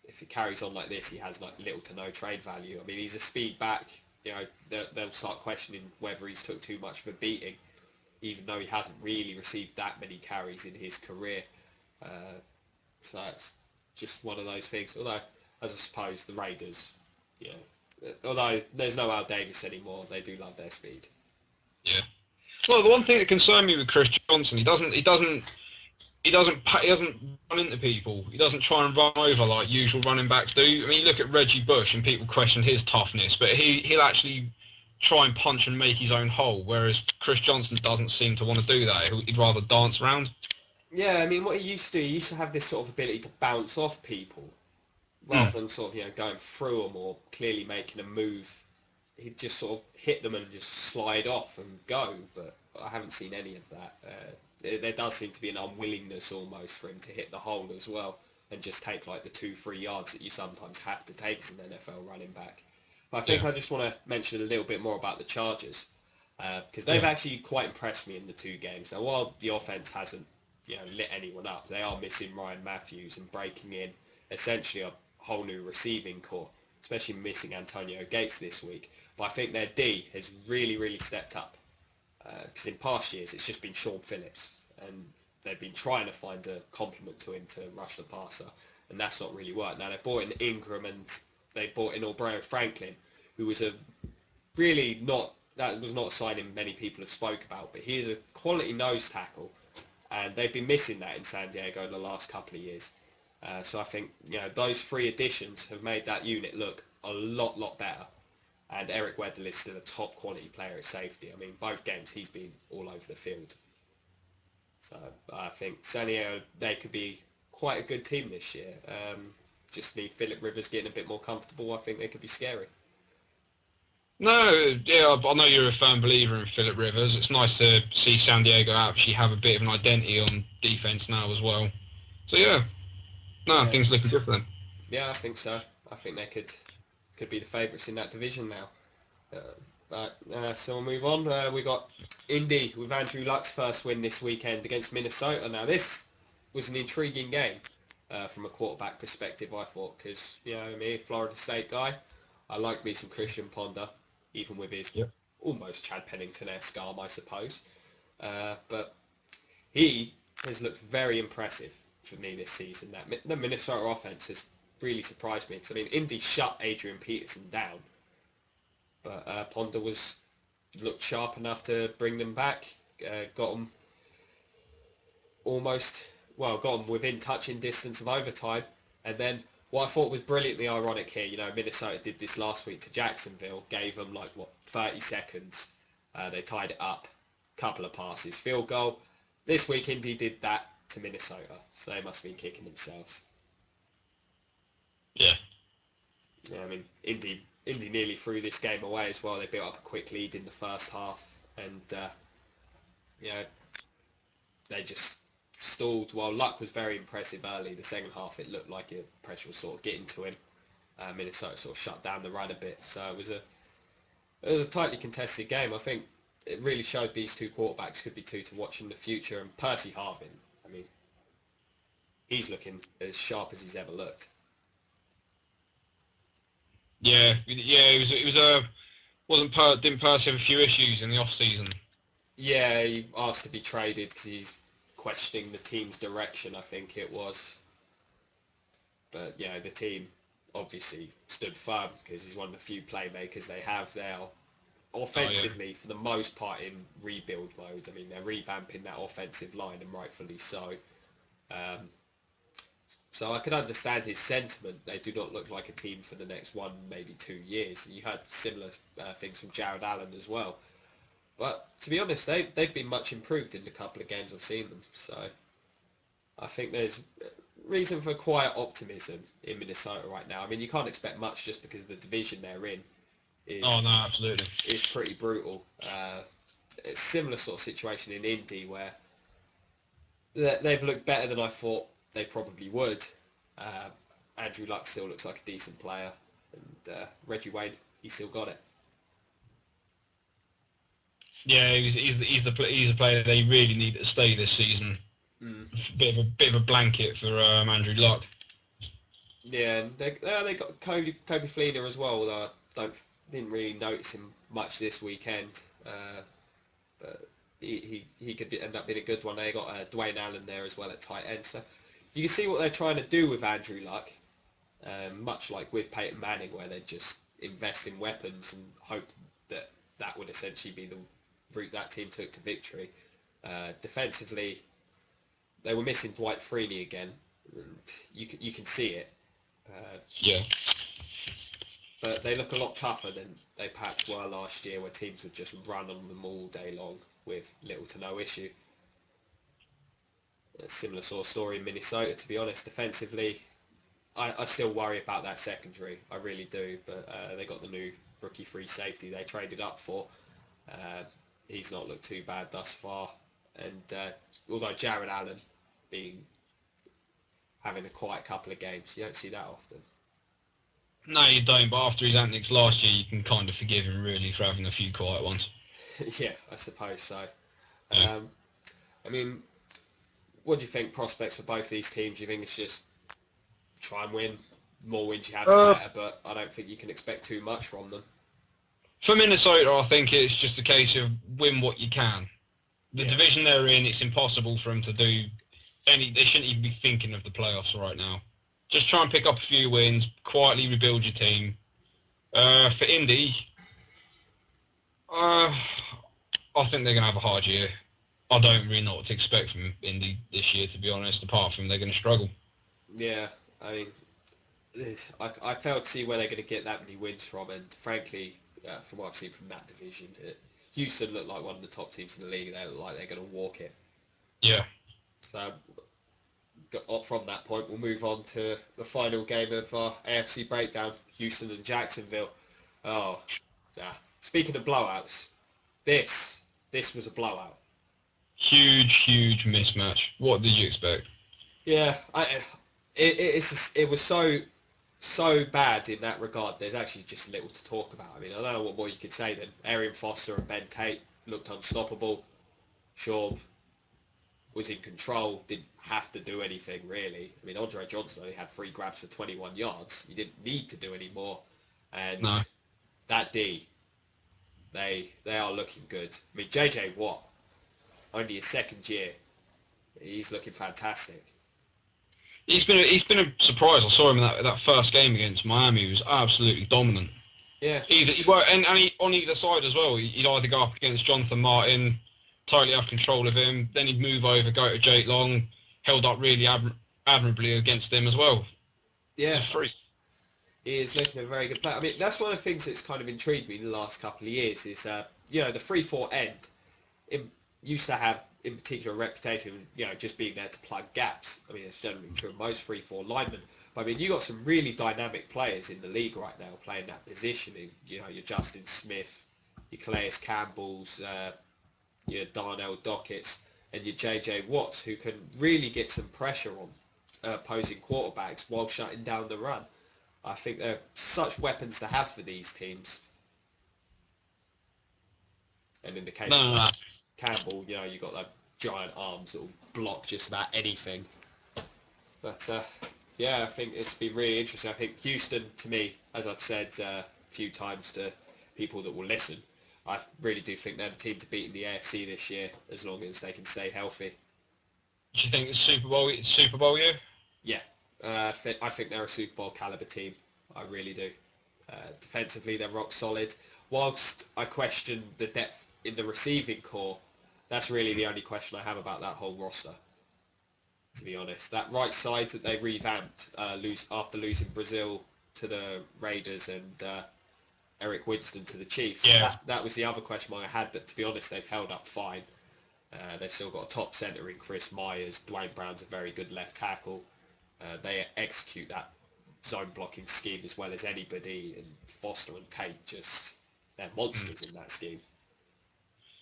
[SPEAKER 1] If he carries on like this, he has like little to no trade value. I mean, he's a speed back. They'll start questioning whether he's took too much of a beating, even though he hasn't really received that many carries in his career. So it's just one of those things. Although, as I suppose, the Raiders, although there's no Al Davis anymore, they do love their speed.
[SPEAKER 2] Yeah. Well, the one thing that concerned me with Chris Johnson, he doesn't run into people. He doesn't try and run over like usual running backs do. I mean, you look at Reggie Bush and people question his toughness, but he'll actually try and punch and make his own hole, whereas Chris Johnson doesn't seem to want to do that. He'd rather dance around. Yeah,
[SPEAKER 1] I mean, what he used to have this sort of ability to bounce off people rather than sort of, going through them or clearly making a move. He'd just sort of hit them and just slide off and go. But I haven't seen any of that. There does seem to be an unwillingness almost for him to hit the hole as well and just take like the 2-3 yards that you sometimes have to take as an NFL running back. But I think
[SPEAKER 2] Yeah.
[SPEAKER 1] I just want to mention a little bit more about the Chargers because they've
[SPEAKER 2] Yeah.
[SPEAKER 1] actually quite impressed me in the 2 games. Now, while the offense hasn't lit anyone up, they are missing Ryan Matthews and breaking in essentially a whole new receiving core, especially missing Antonio Gates this week. But I think their D has really, really stepped up because in past years it's just been Sean Phillips and they've been trying to find a complement to him to rush the passer, and that's not really worked. Now they've brought in Ingram and they brought in Albreo Franklin, who was a really not that was not a signing many people have spoke about, but he is a quality nose tackle, and they've been missing that in San Diego in the last couple of years. So I think those 3 additions have made that unit look a lot better. And Eric Weddle is still a top quality player at safety. I mean, both games he's been all over the field. So I think San Diego, they could be quite a good team this year. Just need Phillip Rivers getting a bit more comfortable. I think they could be scary.
[SPEAKER 2] No, yeah, I know you're a firm believer in Phillip Rivers. It's nice to see San Diego actually have a bit of an identity on defense now as well. So yeah, no,
[SPEAKER 1] Yeah,
[SPEAKER 2] things looking good for them.
[SPEAKER 1] yeah, I think so. I think they could be the favourites in that division now. So we'll move on. We got Indy with Andrew Luck's first win this weekend against Minnesota. Now this was an intriguing game from a quarterback perspective, I thought, because me, Florida State guy, I like me some Christian Ponder, even with his
[SPEAKER 2] Yep.
[SPEAKER 1] almost Chad Pennington-esque arm, I suppose. But he has looked very impressive for me this season. The Minnesota offense has really surprised me. Because I mean, Indy shut Adrian Peterson down, but Ponder looked sharp enough to bring them back. Got them got them within touching distance of overtime. And then what I thought was brilliantly ironic here, Minnesota did this last week to Jacksonville, gave them 30 seconds. They tied it up, couple of passes, field goal. This week Indy did that to Minnesota, so they must have been kicking themselves.
[SPEAKER 2] Yeah.
[SPEAKER 1] Yeah, I mean, Indy nearly threw this game away as well. They built up a quick lead in the first half, and they just stalled. While Luck was very impressive early, the second half it looked like pressure was sort of getting to him. Minnesota sort of shut down the run a bit, so it was a tightly contested game. I think it really showed these 2 quarterbacks could be 2 to watch in the future. And Percy Harvin, I mean, he's looking as sharp as he's ever looked.
[SPEAKER 2] Yeah, didn't Percy have a few issues in the off season?
[SPEAKER 1] Yeah, he asked to be traded because he's questioning the team's direction, I think it was. But the team obviously stood firm because he's one of the few playmakers they have there. Offensively, for the most part, in rebuild mode. I mean, they're revamping that offensive line, and rightfully so. Um, so I can understand his sentiment. They do not look like a team for the next 1, maybe 2 years. You had similar things from Jared Allen as well. But to be honest, they've been much improved in the couple of games I've seen them. So I think there's reason for quiet optimism in Minnesota right now. I mean, you can't expect much just because the division they're in
[SPEAKER 2] Oh
[SPEAKER 1] is
[SPEAKER 2] no, absolutely.
[SPEAKER 1] is pretty brutal. It's a similar sort of situation in Indy where they've looked better than I thought they probably would. Uh, Andrew Luck still looks like a decent player, and Reggie Wayne, he's still got it.
[SPEAKER 2] Yeah, he's the player they really need to stay this season.
[SPEAKER 1] Mm.
[SPEAKER 2] Bit of a blanket for Andrew Luck.
[SPEAKER 1] Yeah, and they got Kobe Fleener as well, although I didn't really notice him much this weekend. But he could end up being a good one. They got Dwayne Allen there as well at tight end, so you can see what they're trying to do with Andrew Luck, much like with Peyton Manning, where they just invest in weapons and hope that would essentially be the route that team took to victory. Defensively, they were missing Dwight Freeney again, and you can see it.
[SPEAKER 2] Yeah.
[SPEAKER 1] But they look a lot tougher than they perhaps were last year, where teams would just run on them all day long with little to no issue. A similar sort of story in Minnesota, to be honest. Defensively, I still worry about that secondary. I really do. But they got the new rookie free safety they traded up for. he's not looked too bad thus far. And although Jared Allen having a quiet couple of games, you don't see that often.
[SPEAKER 2] No, you don't. But after his antics last year, you can kind of forgive him really for having a few quiet ones.
[SPEAKER 1] Yeah, I suppose so.
[SPEAKER 2] Yeah.
[SPEAKER 1] I mean, what do you think prospects for both these teams? Do you think it's just try and win? More wins you have, the better, but I don't think you can expect too much from them.
[SPEAKER 2] For Minnesota, I think it's just a case of win what you can. The division they're in, it's impossible for them to do any. They shouldn't even be thinking of the playoffs right now. Just try and pick up a few wins, quietly rebuild your team. For Indy, I think they're going to have a hard year. I don't really know what to expect from Indy this year, to be honest, apart from they're going to struggle.
[SPEAKER 1] Yeah, I mean, I fail to see where they're going to get that many wins from, and frankly, from what I've seen from that division, Houston look like one of the top teams in the league. They look like they're going to walk it.
[SPEAKER 2] Yeah.
[SPEAKER 1] So from that point, we'll move on to the final game of our AFC breakdown, Houston and Jacksonville. Oh, yeah. Speaking of blowouts, this was a blowout.
[SPEAKER 2] Huge mismatch. What did you expect?
[SPEAKER 1] Yeah, it was so bad in that regard. There's actually just little to talk about. I mean, I don't know what more you could say then. Arian Foster and Ben Tate looked unstoppable. Schaub was in control, didn't have to do anything really. I mean, Andre Johnson only had 3 grabs for 21 yards. He didn't need to do any more. And
[SPEAKER 2] No.
[SPEAKER 1] that D, they are looking good. I mean, JJ Watt, only his second year, he's looking fantastic.
[SPEAKER 2] He's been a surprise. I saw him in that first game against Miami. He was absolutely dominant.
[SPEAKER 1] Yeah.
[SPEAKER 2] On either side as well. He'd either go up against Jonathan Martin, totally have control of him. Then he'd move over, go to Jake Long, held up really admirably against him as well.
[SPEAKER 1] Yeah.
[SPEAKER 2] He's a freak.
[SPEAKER 1] He is looking a very good player. I mean, that's one of the things that's kind of intrigued me in the last couple of years is, the 3-4 end used to have, in particular, a reputation of, just being there to plug gaps. I mean, it's generally true of most 3-4 linemen. But I mean, you got some really dynamic players in the league right now playing that position. Your Justin Smith, your Calais Campbells, your Darnell Dockett's, and your JJ Watts, who can really get some pressure on opposing quarterbacks while shutting down the run. I think they're such weapons to have for these teams. And in the case of Campbell, you got that giant arms that will block just about anything. But yeah, I think it's been really interesting. I think Houston, to me, as I've said a few times to people that will listen, I really do think they're the team to beat in the AFC this year, as long as they can stay healthy.
[SPEAKER 2] Do you think it's Super Bowl year?
[SPEAKER 1] Yeah, I think they're a Super Bowl caliber team. I really do. Defensively, they're rock solid. Whilst I question the depth in the receiving core, that's really the only question I have about that whole roster. To be honest, that right side that they revamped after losing Brazil to the Raiders and Eric Winston to the Chiefs.
[SPEAKER 2] Yeah.
[SPEAKER 1] That was the other question I had. But to be honest, they've held up fine. They've still got a top centre in Chris Myers. Dwayne Brown's a very good left tackle. They execute that zone blocking scheme as well as anybody, and Foster and Tate they're monsters in that scheme.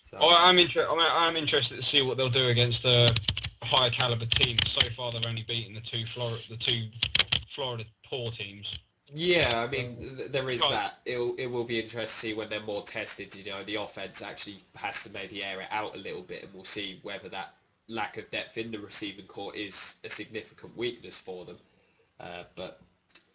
[SPEAKER 1] So
[SPEAKER 2] I'm interested to see what they'll do against a higher caliber team. So far, they've only beaten the two Florida poor teams.
[SPEAKER 1] Yeah, I mean, there is that. It will be interesting to see when they're more tested. The offense actually has to maybe air it out a little bit, and we'll see whether that lack of depth in the receiving core is a significant weakness for them. But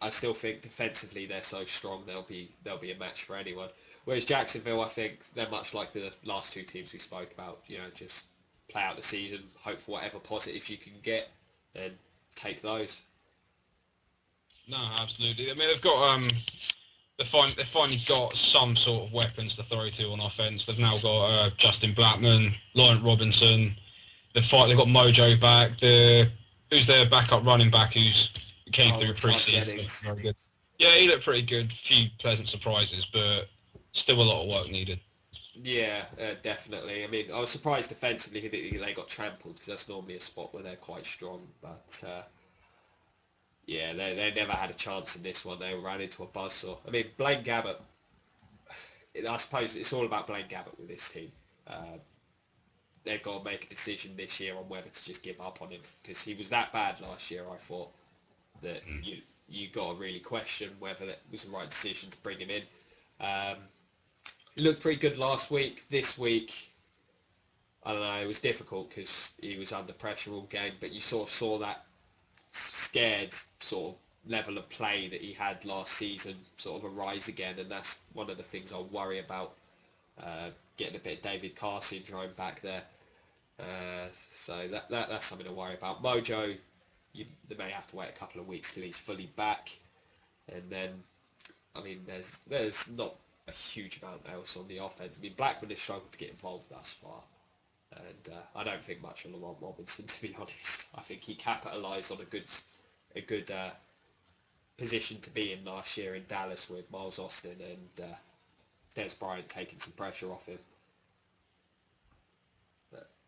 [SPEAKER 1] I still think defensively they're so strong they'll be a match for anyone. Whereas Jacksonville, I think they're much like the last two teams we spoke about. Just play out the season, hope for whatever positives you can get, then take those.
[SPEAKER 2] No, absolutely. I mean, they've got they finally got some sort of weapons to throw to on offense. They've now got Justin Blackman, Laurent Robinson. They've got Mojo back. Who's their backup running back who came through pre-season? Very good. Yeah, he looked pretty good. Few pleasant surprises, but still a lot of work needed.
[SPEAKER 1] Yeah, definitely. I mean, I was surprised defensively that they got trampled because that's normally a spot where they're quite strong. But yeah, they never had a chance in this one. They ran into a buzzsaw. I mean, Blaine Gabbert, I suppose it's all about Blaine Gabbert with this team. they've got to make a decision this year on whether to just give up on him, because he was that bad last year. I thought that you got to really question whether that was the right decision to bring him in. He looked pretty good last week. This week, I don't know, it was difficult because he was under pressure all game, but you sort of saw that scared sort of level of play that he had last season sort of arise again, and that's one of the things I worry about, getting a bit of David Carr syndrome back there. So that's something to worry about. Mojo, they may have to wait a couple of weeks till he's fully back, and then, I mean, there's not a huge amount else on the offense. I mean, Blackman has struggled to get involved thus far, and I don't think much on Laurent Robinson, to be honest. I think he capitalised on a good position to be in last year in Dallas with Miles Austin and Des Bryant taking some pressure off him.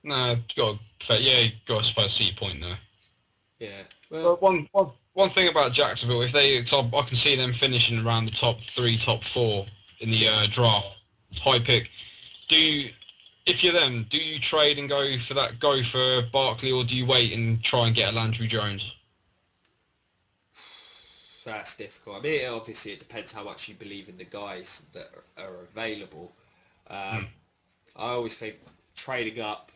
[SPEAKER 2] No, you got to see your point there.
[SPEAKER 1] Yeah. Well,
[SPEAKER 2] but one thing about Jacksonville, if I can see them finishing around the top 3, top 4 in the draft, high pick. If you're them, do you trade and go for Barkley, or do you wait and try and get a Landry Jones?
[SPEAKER 1] that's difficult. I mean, obviously it depends how much you believe in the guys that are available. I always think trading up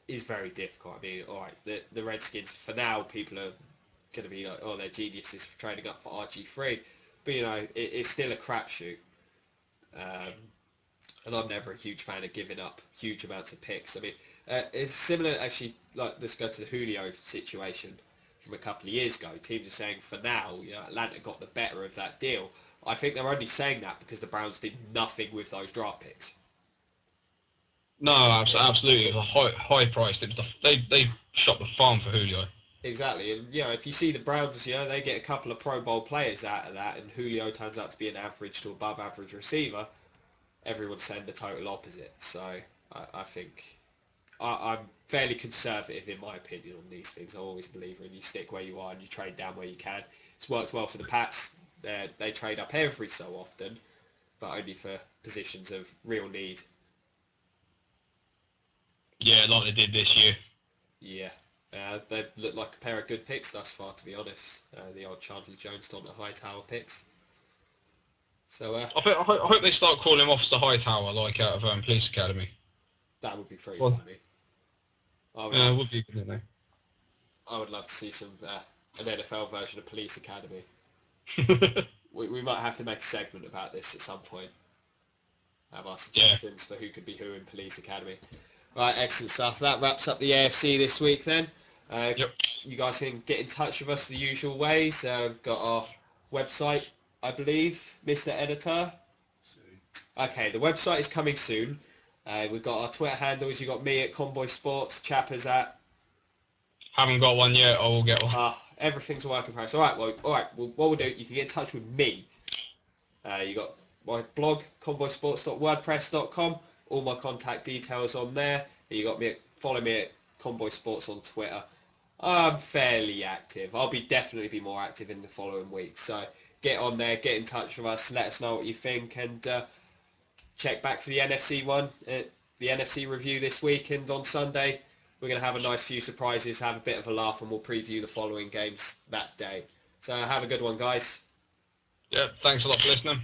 [SPEAKER 1] is very difficult. I mean, all right, the Redskins, for now, people are going to be like, oh, they're geniuses for trading up for RG3. But, you know, it's still a crapshoot. And I'm never a huge fan of giving up huge amounts of picks. I mean, it's similar, actually, like, let's go to the Julio situation from a couple of years ago. Teams are saying, for now, you know, Atlanta got the better of that deal. I think they're only saying that because the Browns did nothing with those draft picks.
[SPEAKER 2] No, absolutely. It was a high price. They shot the farm for Julio.
[SPEAKER 1] Exactly, and you know, if you see the Browns, you know, they get a couple of Pro Bowl players out of that, and Julio turns out to be an average to above average receiver, everyone's saying the total opposite. So I think I'm fairly conservative in my opinion on these things. I always believe in you stick where you are and you trade down where you can. It's worked well for the Pats. They trade up every so often, but only for positions of real need.
[SPEAKER 2] Yeah, like they did this year.
[SPEAKER 1] Yeah. They've looked like a pair of good picks thus far, to be honest. The old Chandler Jones, Donta Hightower picks. So
[SPEAKER 2] I hope they start calling him Officer Hightower, like out of Police Academy.
[SPEAKER 1] that would be pretty funny.
[SPEAKER 2] It would be good, wouldn't it?
[SPEAKER 1] I would love to see an NFL version of Police Academy. we might have to make a segment about this at some point. Have our suggestions for who could be who in Police Academy. Right, excellent stuff. That wraps up the AFC this week then. You guys can get in touch with us the usual ways. We've got our website, I believe, Mr. Editor. Okay, the website is coming soon. We've got our Twitter handles. You've got me at Convoy Sports, Chappers at...
[SPEAKER 2] Haven't got one yet. I will get one.
[SPEAKER 1] Everything's a work in progress. All right, well, what we'll do, you can get in touch with me. You got my blog, convoysports.wordpress.com. All my contact details on there. You got me. Follow me at Convoy Sports on Twitter. I'm fairly active. I'll definitely be more active in the following weeks. So get on there, get in touch with us, let us know what you think, and check back for the NFC one, the NFC review this week. And on Sunday, we're going to have a nice few surprises, have a bit of a laugh, and we'll preview the following games that day. So have a good one, guys.
[SPEAKER 2] Yeah, thanks a lot for listening.